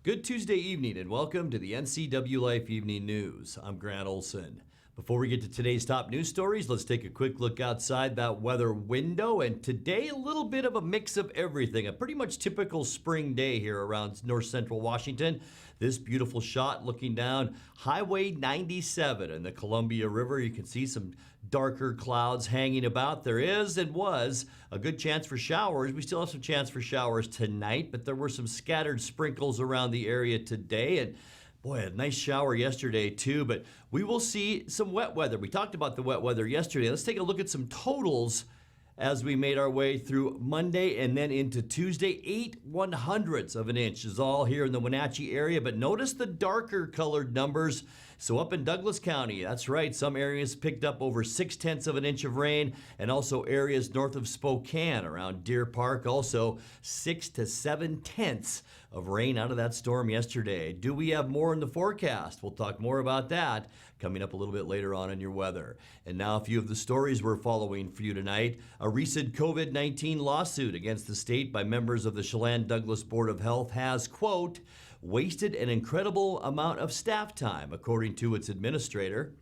Good Tuesday evening and welcome to the NCWLIFE Evening News. I'm Grant Olson. Before we get to today's top news stories, let's take a quick look outside that weather window. And today, a little bit of a mix of everything. A pretty much typical spring day here around north central Washington. This beautiful shot looking down Highway 97 in the Columbia River. You can see some darker clouds hanging about. There is and was a good chance for showers. We still have some chance for showers tonight, but there were some scattered sprinkles around the area today. And boy, a nice shower yesterday too, but we will see some wet weather. We talked about the wet weather yesterday. Let's take a look at some totals as we made our way through Monday and then into Tuesday. 8/100ths of an inch is all here in the Wenatchee area, but notice the darker colored numbers. So up in Douglas County, that's right, some areas picked up over 6/10 of an inch of rain, and also areas north of Spokane around Deer Park, also 6 to 7/10 of rain out of that storm yesterday. Do we have more in the forecast? We'll talk more about that coming up a little bit later on in your weather. And now a few of the stories we're following for you tonight. A recent COVID-19 lawsuit against the state by members of the Chelan-Douglas Board of Health has, quote, wasted an incredible amount of staff time, according to its administrator,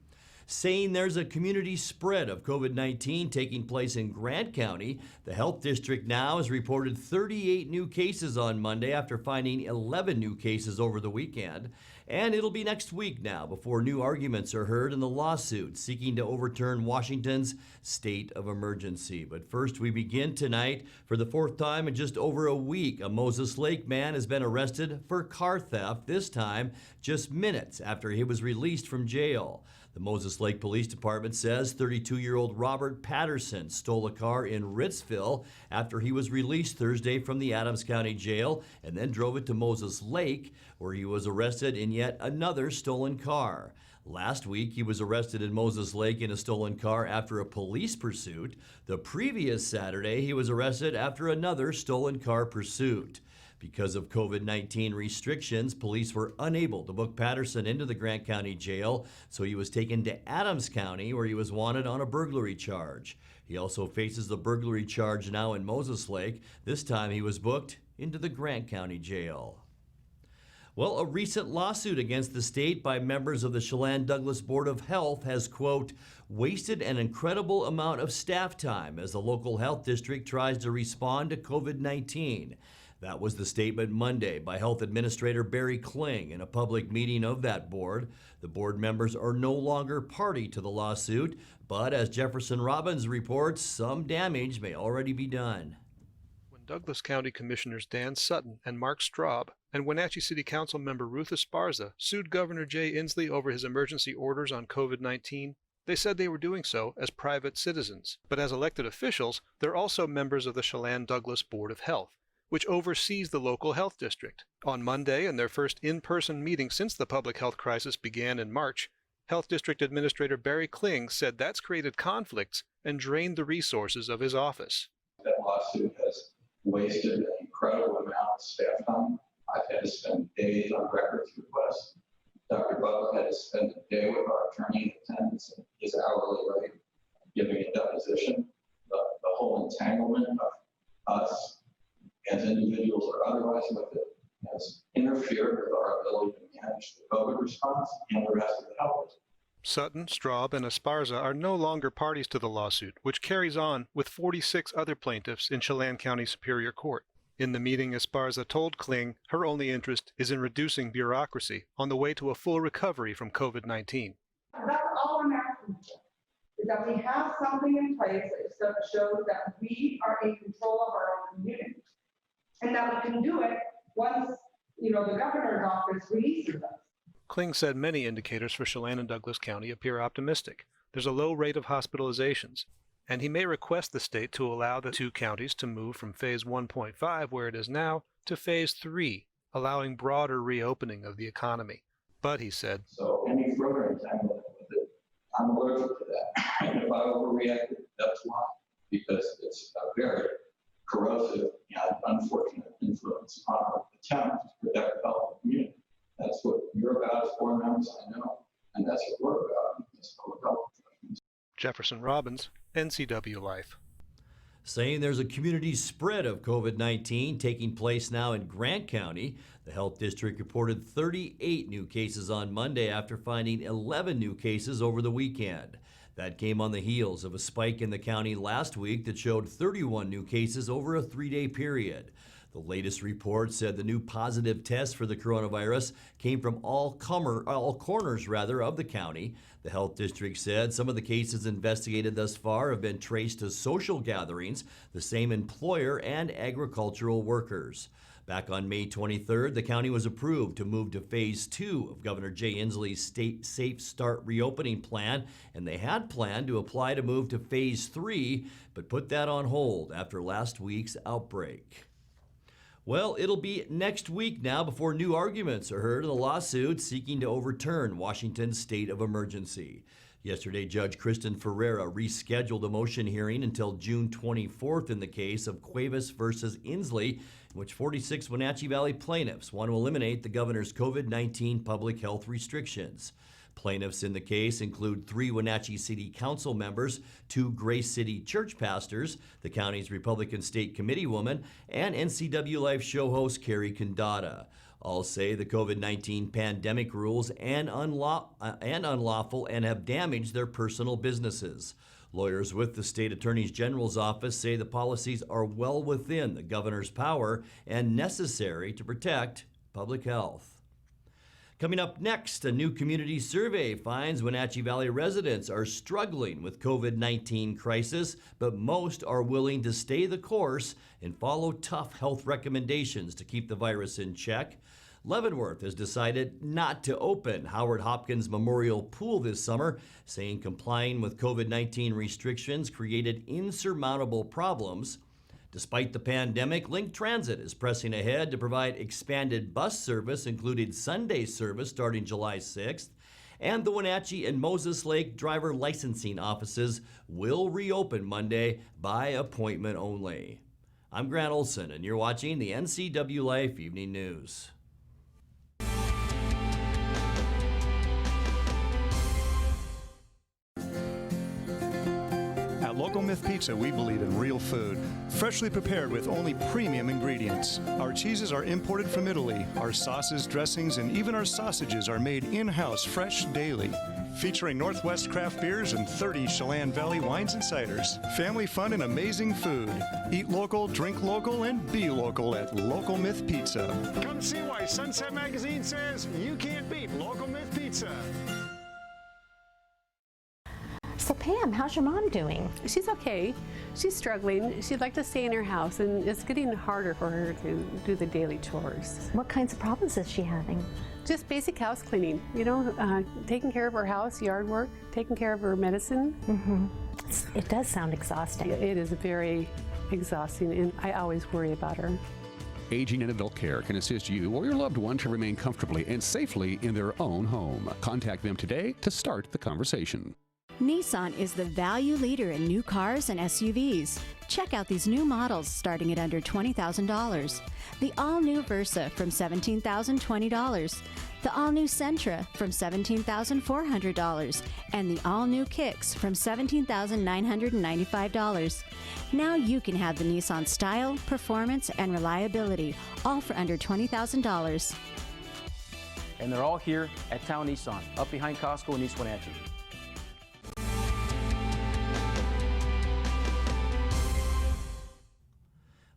saying there's a community spread of COVID-19 taking place in Grant County. The health district now has reported 38 new cases on Monday after finding 11 new cases over the weekend. And it'll be next week now before new arguments are heard in the lawsuit seeking to overturn Washington's state of emergency. But first, we begin tonight. For the fourth time in just over a week, a Moses Lake man has been arrested for car theft, this time just minutes after he was released from jail. The Moses Lake Police Department says 32-year-old Robert Patterson stole a car in Ritzville after he was released Thursday from the Adams County Jail and then drove it to Moses Lake, where he was arrested in yet another stolen car. Last week, he was arrested in Moses Lake in a stolen car after a police pursuit. The previous Saturday, he was arrested after another stolen car pursuit. Because of COVID-19 restrictions, police were unable to book Patterson into the Grant County Jail, so he was taken to Adams County, where he was wanted on a burglary charge. He also faces the burglary charge now in Moses Lake. This time he was booked into the Grant County Jail. Well, a recent lawsuit against the state by members of the Chelan-Douglas Board of Health has, quote, wasted an incredible amount of staff time as the local health district tries to respond to COVID-19. That was the statement Monday by Health Administrator Barry Kling in a public meeting of that board. The board members are no longer party to the lawsuit, but as Jefferson Robbins reports, some damage may already be done. When Douglas County Commissioners Dan Sutton and Mark Straub and Wenatchee City Council member Ruth Esparza sued Governor Jay Inslee over his emergency orders on COVID-19, they said they were doing so as private citizens. But as elected officials, they're also members of the Chelan-Douglas Board of Health, which oversees the local health district. On Monday, in their first in-person meeting since the public health crisis began in March, Health District Administrator Barry Kling said that's created conflicts and drained the resources of his office. That lawsuit has wasted an incredible amount of staff time. I've had to spend days on records requests. Dr. Butler had to spend a day with our attorney in attendance and his hourly rate, giving a deposition. The whole entanglement of us as individuals or otherwise with it has interfered with our ability to manage the COVID response and the rest of the health. Sutton, Straub, and Esparza are no longer parties to the lawsuit, which carries on with 46 other plaintiffs in Chelan County Superior Court. In the meeting, Esparza told Kling her only interest is in reducing bureaucracy on the way to a full recovery from COVID-19. That's all I'm asking for, is that we have something in place that shows that we are in control of our own community. And that we can do it once, the governor's office releases us. Kling said many indicators for Chelan and Douglas County appear optimistic. There's a low rate of hospitalizations, and he may request the state to allow the two counties to move from phase 1.5, where it is now, to phase 3, allowing broader reopening of the economy. But, he said, so any further entanglement with it, I'm allergic to that. And if I overreacted, that's why. Because it's a very corrosive and unfortunate influence on our attempt to protect the health of the community. That's what you're about as board members, I know, and that's what we're about as public health professionals. Jefferson Robbins, NCWLIFE. saying there's a community spread of COVID-19 taking place now in Grant County. The health district reported 38 new cases on Monday after finding 11 new cases over the weekend. That came on the heels of a spike in the county last week that showed 31 new cases over a 3-day period. The latest report said the new positive tests for the coronavirus came from all corners of the county. The health district said some of the cases investigated thus far have been traced to social gatherings, the same employer, and agricultural workers. Back on May 23rd, the county was approved to move to Phase 2 of Governor Jay Inslee's state Safe Start reopening plan, and they had planned to apply to move to Phase 3, but put that on hold after last week's outbreak. Well, it'll be next week now before new arguments are heard in the lawsuit seeking to overturn Washington's state of emergency. Yesterday, Judge Kristen Ferreira rescheduled a motion hearing until June 24th in the case of Cuevas versus Inslee, in which 46 Wenatchee Valley plaintiffs want to eliminate the governor's COVID-19 public health restrictions. Plaintiffs in the case include 3 Wenatchee City Council members, 2 Grace City church pastors, the county's Republican State Committee woman, and NCWLIFE show host Carrie Condata. All say the COVID-19 pandemic rules and unlawful and have damaged their personal businesses. Lawyers with the State Attorney General's office say the policies are well within the governor's power and necessary to protect public health. Coming up next, a new community survey finds Wenatchee Valley residents are struggling with COVID-19 crisis, but most are willing to stay the course and follow tough health recommendations to keep the virus in check. Leavenworth has decided not to open Howard Hopkins Memorial Pool this summer, saying complying with COVID-19 restrictions created insurmountable problems. Despite the pandemic, Link Transit is pressing ahead to provide expanded bus service, including Sunday service starting July 6th. And the Wenatchee and Moses Lake driver licensing offices will reopen Monday by appointment only. I'm Grant Olson, and you're watching the NCWLIFE Evening News. Local Myth Pizza, we believe in real food, freshly prepared with only premium ingredients. Our cheeses are imported from Italy. Our sauces, dressings, and even our sausages are made in-house fresh daily. Featuring Northwest craft beers and 30 Chelan Valley wines and ciders. Family fun and amazing food. Eat local, drink local, and be local at Local Myth Pizza. Come see why Sunset Magazine says you can't beat Local Myth Pizza. So Pam, how's your mom doing? She's okay. She's struggling. She'd like to stay in her house, and it's getting harder for her to do the daily chores. What kinds of problems is she having? Just basic house cleaning, taking care of her house, yard work, taking care of her medicine. Mm-hmm. It does sound exhausting. It is very exhausting, and I always worry about her. Aging and Adult Care can assist you or your loved one to remain comfortably and safely in their own home. Contact them today to start the conversation. Nissan is the value leader in new cars and SUVs. Check out these new models starting at under $20,000. The all-new Versa from $17,020. The all-new Sentra from $17,400. And the all-new Kicks from $17,995. Now you can have the Nissan style, performance, and reliability, all for under $20,000. And they're all here at Town Nissan, up behind Costco in East Wenatchee.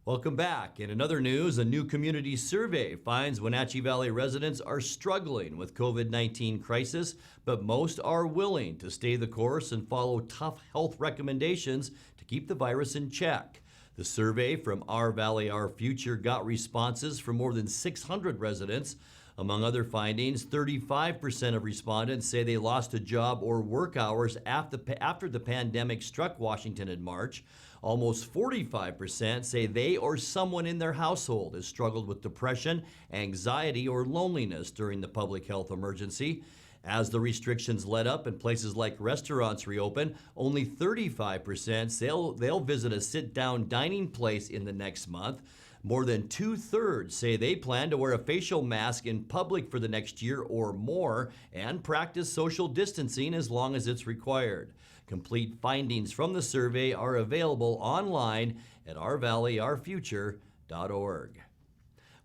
Welcome back. In another news, a new community survey finds Wenatchee Valley residents are struggling with COVID-19 crisis, but most are willing to stay the course and follow tough health recommendations to keep the virus in check. The survey from Our Valley, Our Future got responses from more than 600 residents. Among other findings, 35% of respondents say they lost a job or work hours after the pandemic struck Washington in March. Almost 45% say they or someone in their household has struggled with depression, anxiety, or loneliness during the public health emergency. As the restrictions let up and places like restaurants reopen, only 35% say they'll visit a sit-down dining place in the next month. More than 2/3 say they plan to wear a facial mask in public for the next year or more and practice social distancing as long as it's required. Complete findings from the survey are available online at ourvalleyourfuture.org.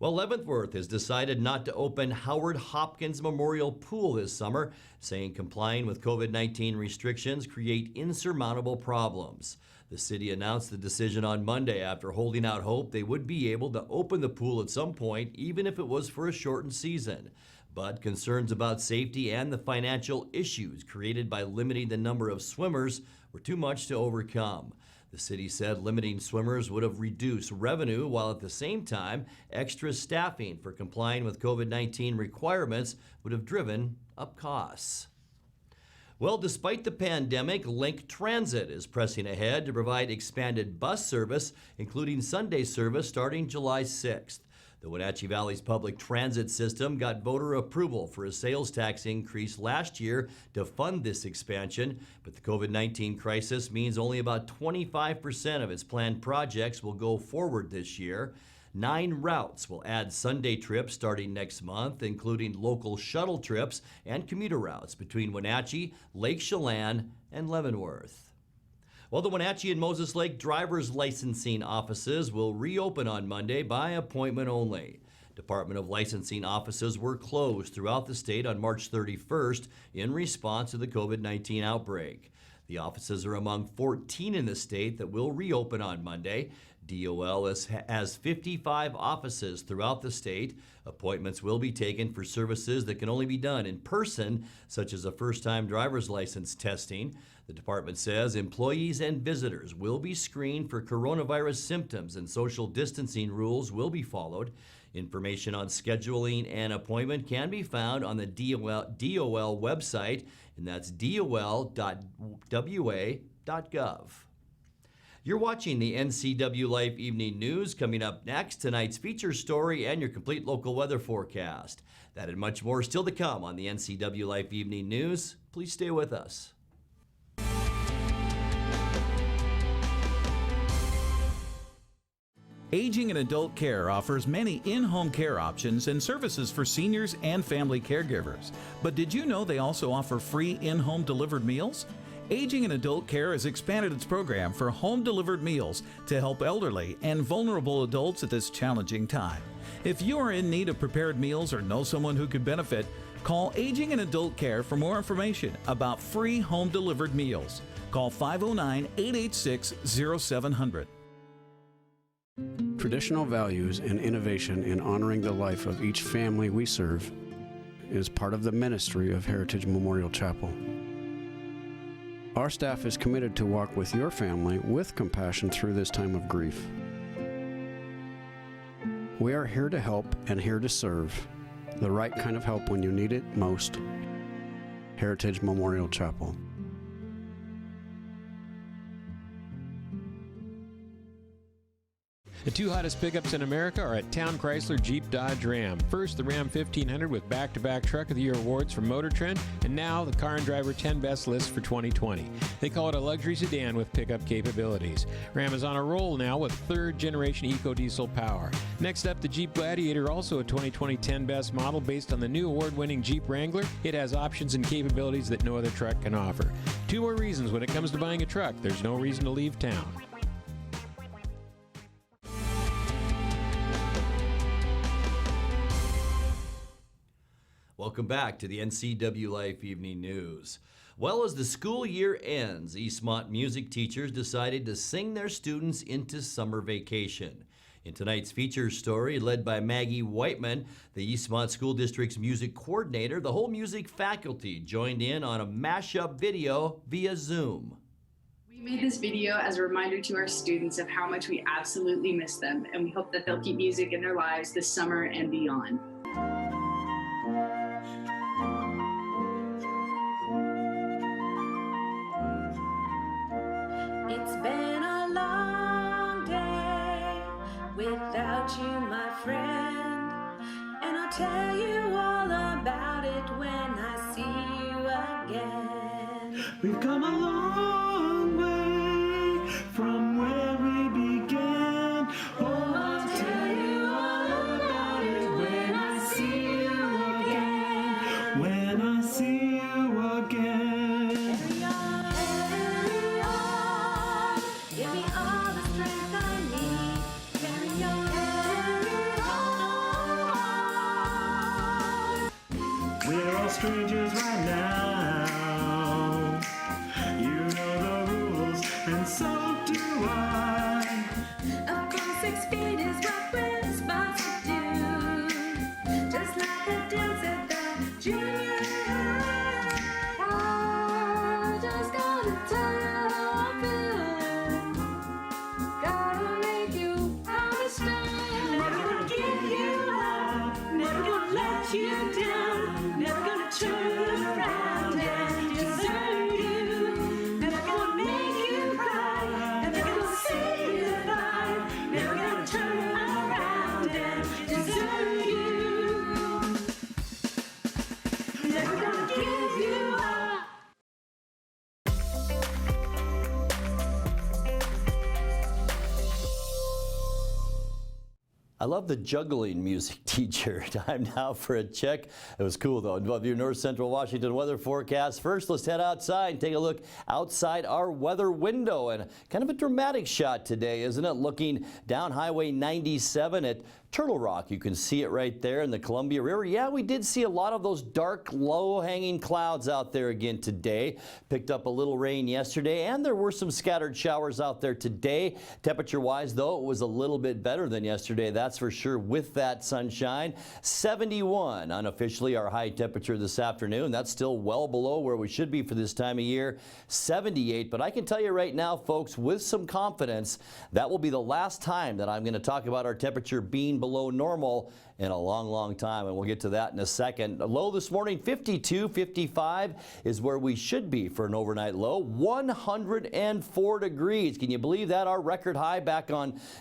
Well, Leavenworth has decided not to open Howard Hopkins Memorial Pool this summer, saying complying with COVID-19 restrictions create insurmountable problems. The city announced the decision on Monday after holding out hope they would be able to open the pool at some point, even if it was for a shortened season. But concerns about safety and the financial issues created by limiting the number of swimmers were too much to overcome. The city said limiting swimmers would have reduced revenue, while at the same time, extra staffing for complying with COVID-19 requirements would have driven up costs. Well, despite the pandemic, Link Transit is pressing ahead to provide expanded bus service, including Sunday service starting July 6th. The Wenatchee Valley's public transit system got voter approval for a sales tax increase last year to fund this expansion, but the COVID-19 crisis means only about 25% of its planned projects will go forward this year. 9 routes will add Sunday trips starting next month, including local shuttle trips and commuter routes between Wenatchee, Lake Chelan, and Leavenworth. Well, the Wenatchee and Moses Lake driver's licensing offices will reopen on Monday by appointment only. Department of Licensing offices were closed throughout the state on March 31st in response to the COVID-19 outbreak. The offices are among 14 in the state that will reopen on Monday. DOL has 55 offices throughout the state. Appointments will be taken for services that can only be done in person, such as a first-time driver's license testing. The department says employees and visitors will be screened for coronavirus symptoms and social distancing rules will be followed. Information on scheduling and appointment can be found on the DOL website, and that's dol.wa.gov. You're watching the NCWLIFE Evening News. Coming up next, tonight's feature story and your complete local weather forecast. That and much more still to come on the NCWLIFE Evening News. Please stay with us. Aging and Adult Care offers many in-home care options and services for seniors and family caregivers. But did you know they also offer free in-home delivered meals? Aging and Adult Care has expanded its program for home-delivered meals to help elderly and vulnerable adults at this challenging time. If you are in need of prepared meals or know someone who could benefit, call Aging and Adult Care for more information about free home-delivered meals. Call 509-886-0700. Traditional values and innovation in honoring the life of each family we serve is part of the ministry of Heritage Memorial Chapel. Our staff is committed to walk with your family with compassion through this time of grief. We are here to help and here to serve, the right kind of help when you need it most. Heritage Memorial Chapel. The 2 hottest pickups in America are at Town Chrysler Jeep Dodge Ram. First, the Ram 1500 with back-to-back Truck of the Year awards from Motor Trend, and now the Car and Driver 10 Best list for 2020. They call it a luxury sedan with pickup capabilities. Ram is on a roll now with 3rd-generation EcoDiesel power. Next up, the Jeep Gladiator, also a 2020 10 Best model based on the new award-winning Jeep Wrangler. It has options and capabilities that no other truck can offer. 2 more reasons when it comes to buying a truck, there's no reason to leave town. Welcome back to the NCWLIFE Evening News. Well, as the school year ends, Eastmont music teachers decided to sing their students into summer vacation. In tonight's feature story, led by Maggie Whiteman, the Eastmont School District's music coordinator, the whole music faculty joined in on a mashup video via Zoom. We made this video as a reminder to our students of how much we absolutely miss them, and we hope that they'll keep music in their lives this summer and beyond. It's been a long day without you, my friend, and I'll tell you all about it when I see you again. We've come a long way from where we began. Oh, I'll tell you all about it when I see you again. When I see you again. strangers right now. You know the rules, and so do I. Of course, 6 feet is what we're supposed to do. Just like the dance at the junior high. I just gotta tell you how I'm feeling. Gotta make you understand. Never gonna give you up, never gonna let you down, never gonna turn around and desert you. Never gonna make you cry, never gonna say goodbye, never gonna turn around and desert you. Never gonna give you up. I love the juggling music, teacher. Time now for a check. It was cool, though. Above your North Central Washington weather forecast. First, let's head outside and take a look outside our weather window. And kind of a dramatic shot today, isn't it? Looking down Highway 97 at Turtle Rock. You can see it right there in the Columbia River. Yeah, we did see a lot of those dark, low-hanging clouds out there again today. Picked up a little rain yesterday, and there were some scattered showers out there today. Temperature-wise, though, it was a little bit better than yesterday, that's for sure, with that sunshine. 71 unofficially our high temperature this afternoon. That's still well below where we should be for this time of year. 78, but I can tell you right now, folks, with some confidence, that will be the last time that I'm going to talk about our temperature being below normal in a long, long time, and we'll get to that in a second. A low this morning, 52, 55 is where we should be for an overnight low. 104 degrees. Can you believe that? Our record high back in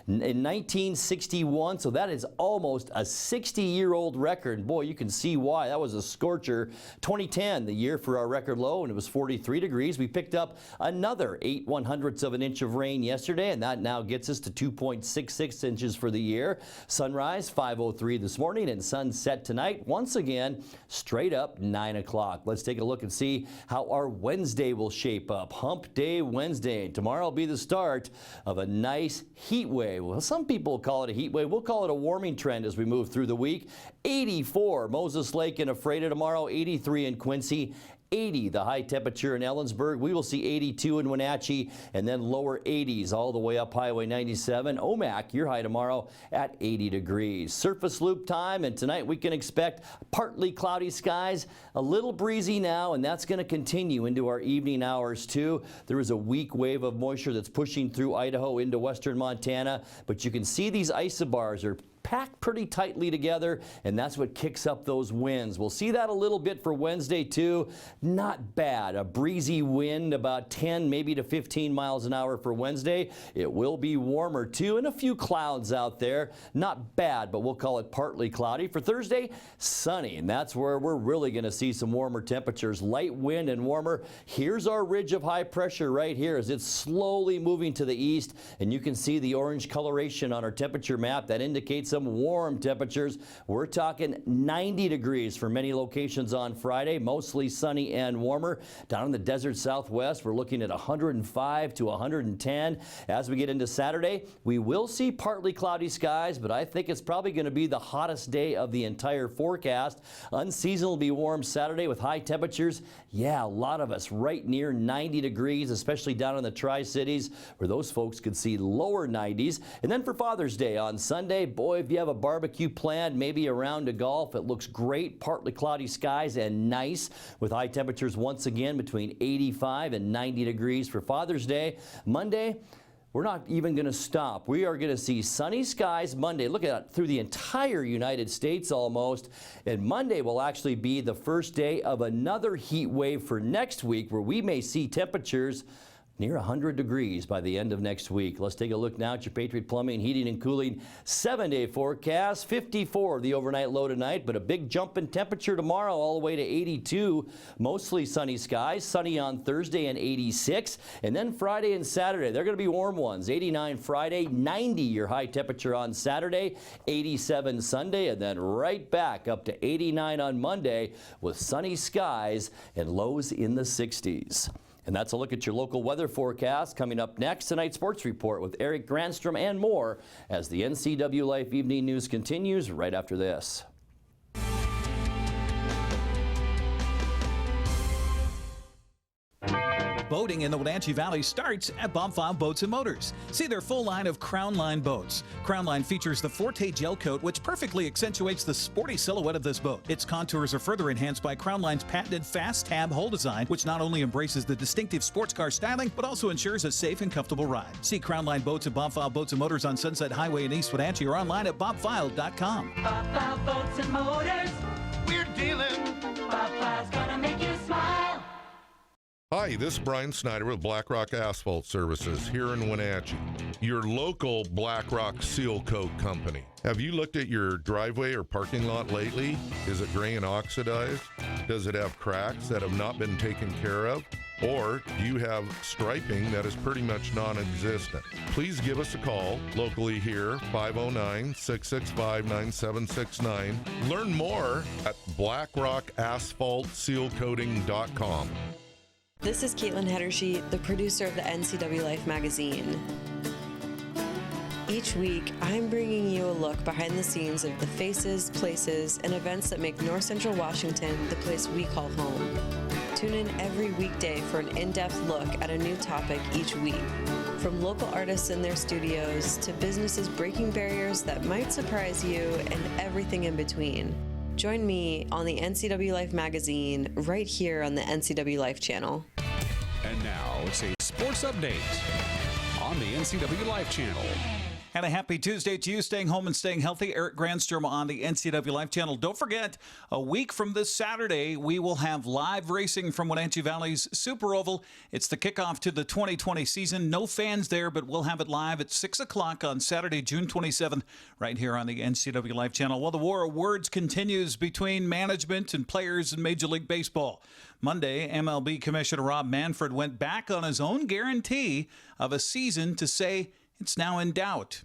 1961, so that is almost a 60-year-old record. And boy, you can see why. That was a scorcher. 2010, the year for our record low, and it was 43 degrees. We picked up another 8/100ths of an inch of rain yesterday, and that now gets us to 2.66 inches for the year. Sunrise, 5:03 this morning, and sunset tonight, once again, straight up 9 o'clock. Let's take a look and see how our Wednesday will shape up. Hump Day Wednesday. Tomorrow will be the start of a nice heat wave. Well, some people call it a heat wave. We'll call it a warming trend as we move through the week. 84 Moses Lake and Ephrata tomorrow, 83 in Quincy. 80 the high temperature in Ellensburg. We will see 82 in Wenatchee, and then lower 80s all the way up Highway 97. Omak, your high tomorrow at 80 degrees. Surface loop time, and tonight we can expect partly cloudy skies, a little breezy now, and that's going to continue into our evening hours too. There is a weak wave of moisture that's pushing through Idaho into western Montana, but you can see these isobars are packed pretty tightly together, and that's what kicks up those winds. We'll see that a little bit for Wednesday too. Not bad. A breezy wind about 10 maybe to 15 miles an hour for Wednesday. It will be warmer too, and a few clouds out there. Not bad, but we'll call it partly cloudy. For Thursday, sunny, and that's where we're really going to see some warmer temperatures. Light wind and warmer. Here's our ridge of high pressure right here as it's slowly moving to the east, and you can see the orange coloration on our temperature map. That indicates some warm temperatures. We're talking 90 degrees for many locations on Friday, mostly sunny and warmer. Down in the desert southwest, we're looking at 105 to 110. As we get into Saturday, we will see partly cloudy skies, but I think it's probably going to be the hottest day of the entire forecast. Unseasonably warm Saturday with high temperatures. Yeah, a lot of us right near 90 degrees, especially down in the Tri-Cities, where those folks could see lower 90s. And then for Father's Day on Sunday, boy, if you have a barbecue planned, maybe a round of golf, it looks great. Partly cloudy skies and nice with high temperatures once again between 85 and 90 degrees for Father's Day. Monday, we're not even going to stop. We are going to see sunny skies Monday. Look at that, through the entire United States almost. And Monday will actually be the first day of another heat wave for next week, where we may see temperatures near 100 degrees by the end of next week. Let's take a look now at your Patriot Plumbing, Heating and Cooling 7-day forecast. 54 the overnight low tonight, but a big jump in temperature tomorrow all the way to 82. Mostly sunny skies. Sunny on Thursday and 86. And then Friday and Saturday, they're going to be warm ones. 89 Friday, 90 your high temperature on Saturday, 87 Sunday, and then right back up to 89 on Monday with sunny skies and lows in the 60s. And that's a look at your local weather forecast. Coming up next, tonight's sports report with Eric Granstrom and more as the NCWLIFE Evening News continues right after this. boating in the Wenatchee Valley starts at Bob File Boats and Motors. See their full line of Crown Line boats. Crown Line features the Forte gel coat, which perfectly accentuates the sporty silhouette of this boat. Its contours are further enhanced by Crown Line's patented fast tab hull design, which not only embraces the distinctive sports car styling, but also ensures a safe and comfortable ride. See Crown Line boats at Bob File Boats and Motors on Sunset Highway in East Wenatchee or online at bobfile.com. Bob File Boats and Motors. We're dealing. Bob File's gonna make you smile. Hi, this is Brian Snyder with BlackRock Asphalt Services here in Wenatchee, your local BlackRock Seal Coat company. Have you looked at your driveway or parking lot lately? Is it gray and oxidized? Does it have cracks that have not been taken care of? Or do you have striping that is pretty much non-existent? Please give us a call locally here, 509-665-9769. Learn more at blackrockasphaltsealcoating.com. This is Caitlin Hedersheet, the producer of the NCWLIFE magazine. Each week, I'm bringing you a look behind the scenes of the faces, places, and events that make North Central Washington the place we call home. Tune in every weekday for an in-depth look at a new topic each week. From local artists in their studios to businesses breaking barriers that might surprise you and everything in between. Join me on the NCWLIFE magazine right here on the NCWLIFE channel. And now it's a sports update on the NCWLIFE channel. And a happy Tuesday to you, staying home and staying healthy. Eric Granstrom on the NCWLIFE channel. Don't forget, a week from this Saturday, we will have live racing from Wenatchee Valley's Super Oval. It's the kickoff to the 2020 season. No fans there, but we'll have it live at 6 o'clock on Saturday, June 27th, right here on the NCWLIFE channel. Well, the war of words continues between management and players in Major League Baseball. Monday, MLB Commissioner Rob Manfred went back on his own guarantee of a season to say it's now in doubt.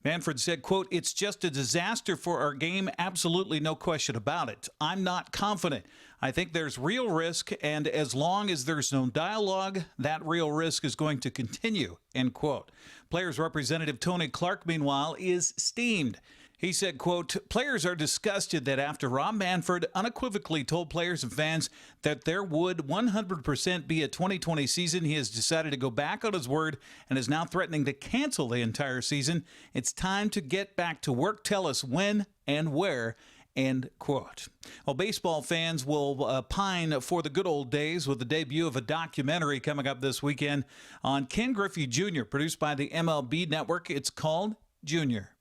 Manfred said, quote, "It's just a disaster for our game, absolutely no question about it. I'm not confident. I think there's real risk, and as long as there's no dialogue, that real risk is going to continue," end quote. Players Representative Tony Clark, meanwhile, is steamed. He said, quote, "Players are disgusted that after Rob Manfred unequivocally told players and fans that there would 100% be a 2020 season, he has decided to go back on his word and is now threatening to cancel the entire season. It's time to get back to work. Tell us when and where," end quote. Well, baseball fans will pine for the good old days with the debut of a documentary coming up this weekend on Ken Griffey Jr., produced by the MLB Network. It's called Junior.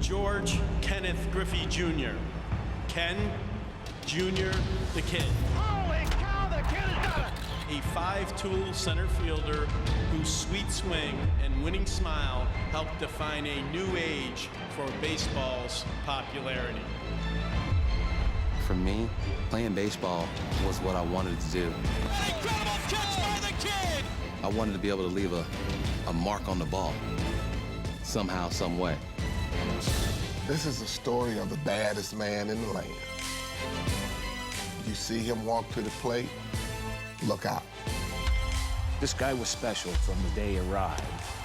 George Kenneth Griffey Jr. Ken Jr. the Kid. Holy cow, the kid has done it! A five-tool center fielder whose sweet swing and winning smile helped define a new age for baseball's popularity. For me, playing baseball was what I wanted to do. An incredible catch by the kid! I wanted to be able to leave a mark on the ball, somehow, some way. This is the story of the baddest man in the land. You see him walk to the plate, look out. This guy was special from the day he arrived.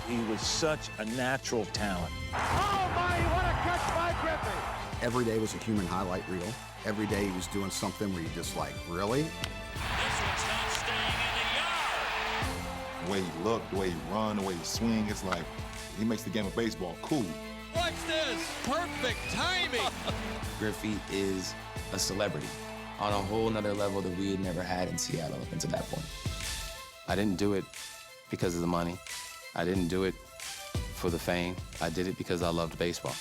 He was such a natural talent. Oh my, what a catch by Griffey! Every day was a human highlight reel. Every day he was doing something where you just like, really? This one's not staying in the yard! The way he looked, the way he run, the way he swing, it's like he makes the game of baseball cool. Watch this! Perfect timing! Griffey is a celebrity on a whole nother level that we had never had in Seattle up until that point. I didn't do it because of the money. I didn't do it for the fame. I did it because I loved baseball.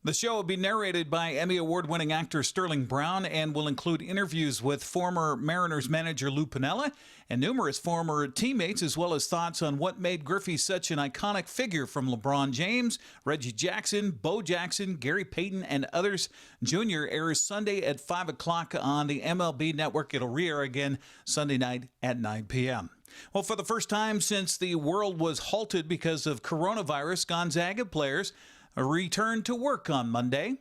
The show will be narrated by Emmy Award-winning actor Sterling Brown and will include interviews with former Mariners manager Lou Piniella and numerous former teammates, as well as thoughts on what made Griffey such an iconic figure, from LeBron James, Reggie Jackson, Bo Jackson, Gary Payton, and others. Junior airs Sunday at 5 o'clock on the MLB Network. It'll re-air again Sunday night at 9 p.m. Well, for the first time since the world was halted because of coronavirus, Gonzaga players returned to work on Monday.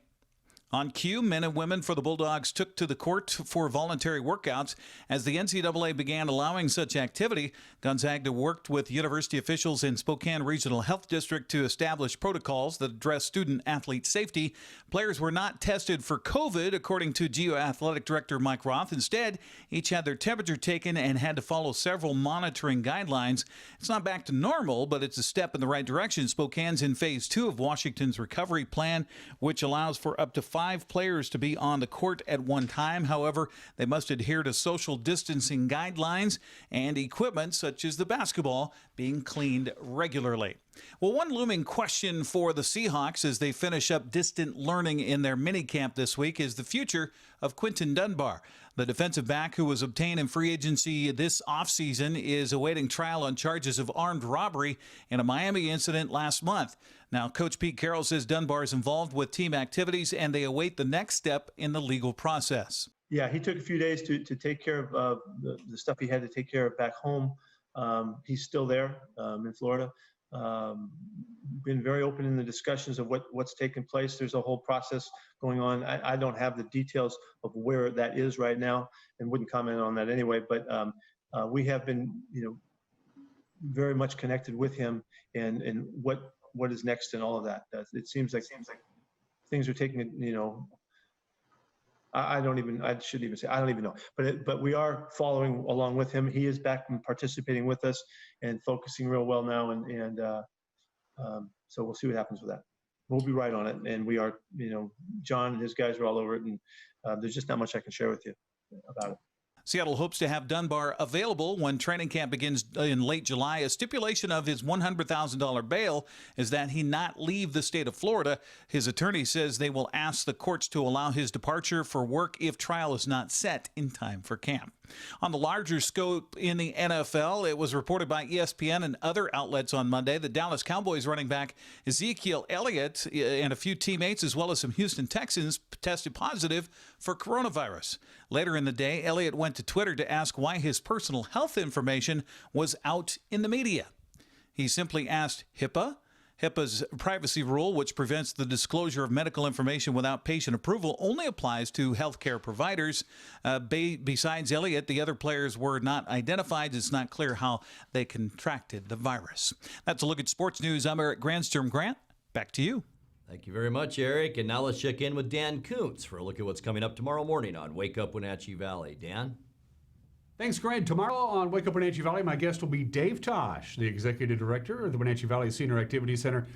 On cue, men and women for the Bulldogs took to the court for voluntary workouts. As the NCAA began allowing such activity, Gonzaga worked with university officials in Spokane Regional Health District to establish protocols that address student-athlete safety. Players were not tested for COVID, according to GU Athletic Director Mike Roth. Instead, each had their temperature taken and had to follow several monitoring guidelines. It's not back to normal, but it's a step in the right direction. Spokane's in Phase 2 of Washington's recovery plan, which allows for up to 5 players to be on the court at one time. However, they must adhere to social distancing guidelines and equipment such as the basketball being cleaned regularly. Well, one looming question for the Seahawks as they finish up distant learning in their minicamp this week is the future of Quinton Dunbar. The defensive back, who was obtained in free agency this offseason, is awaiting trial on charges of armed robbery in a Miami incident last month. Now, Coach Pete Carroll says Dunbar is involved with team activities, and they await the next step in the legal process. Yeah, he took a few days to take care of the stuff he had to take care of back home. He's still there in Florida. Been very open in the discussions of what's taking place. There's a whole process going on. I don't have the details of where that is right now and wouldn't comment on that anyway, but we have been, very much connected with him and what is next and all of that. It seems like things are taking, I shouldn't even say, I don't even know, but we are following along with him. He is back and participating with us and focusing real well now. And so we'll see what happens with that. We'll be right on it. And we are, John and his guys are all over it. And there's just not much I can share with you about it. Seattle hopes to have Dunbar available when training camp begins in late July. A stipulation of his $100,000 bail is that he not leave the state of Florida. His attorney says they will ask the courts to allow his departure for work if trial is not set in time for camp. On the larger scope in the NFL, it was reported by ESPN and other outlets on Monday that Dallas Cowboys running back Ezekiel Elliott and a few teammates, as well as some Houston Texans, tested positive for coronavirus. Later in the day, Elliott went to Twitter to ask why his personal health information was out in the media. He simply asked HIPAA. HIPAA's privacy rule, which prevents the disclosure of medical information without patient approval, only applies to healthcare providers. Besides Elliott, the other players were not identified. It's not clear how they contracted the virus. That's a look at sports news. I'm Eric Granstrom. Grant, back to you. Thank you very much, Eric. And now let's check in with Dan Kuntz for a look at what's coming up tomorrow morning on Wake Up Wenatchee Valley. Dan? Thanks, Grant. Tomorrow on Wake Up Wenatchee Valley, my guest will be Dave Tosh, the Executive Director of the Wenatchee Valley Senior Activity Center.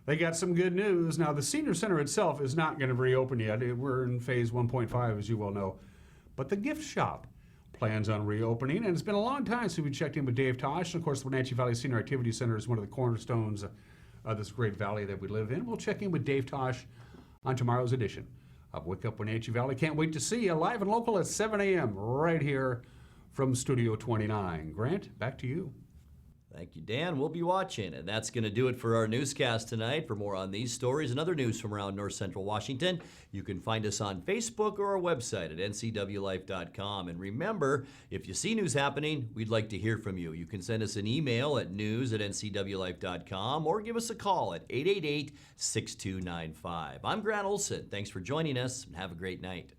They got some good news. Now, the Senior Center itself is not going to reopen yet. We're in phase 1.5, as you well know. But the gift shop plans on reopening, and it's been a long time since we checked in with Dave Tosh. And, of course, the Wenatchee Valley Senior Activity Center is one of the cornerstones of this great valley that we live in. We'll check in with Dave Tosh on tomorrow's edition of Wake Up Wenatchee Valley. Can't wait to see you live and local at 7 a.m. right here from Studio 29. Grant, back to you. Thank you, Dan. We'll be watching. And that's going to do it for our newscast tonight. For more on these stories and other news from around North Central Washington, you can find us on Facebook or our website at ncwlife.com. And remember, if you see news happening, we'd like to hear from you. You can send us an email at news@ncwlife.com or give us a call at 888-6295. I'm Grant Olson. Thanks for joining us and have a great night.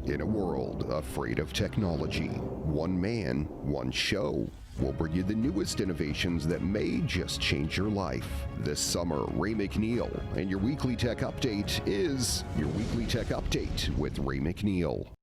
In a world afraid of technology, one man, one show will bring you the newest innovations that may just change your life. This summer, Ray McNeil, and your Weekly Tech Update is your Weekly Tech Update with Ray McNeil.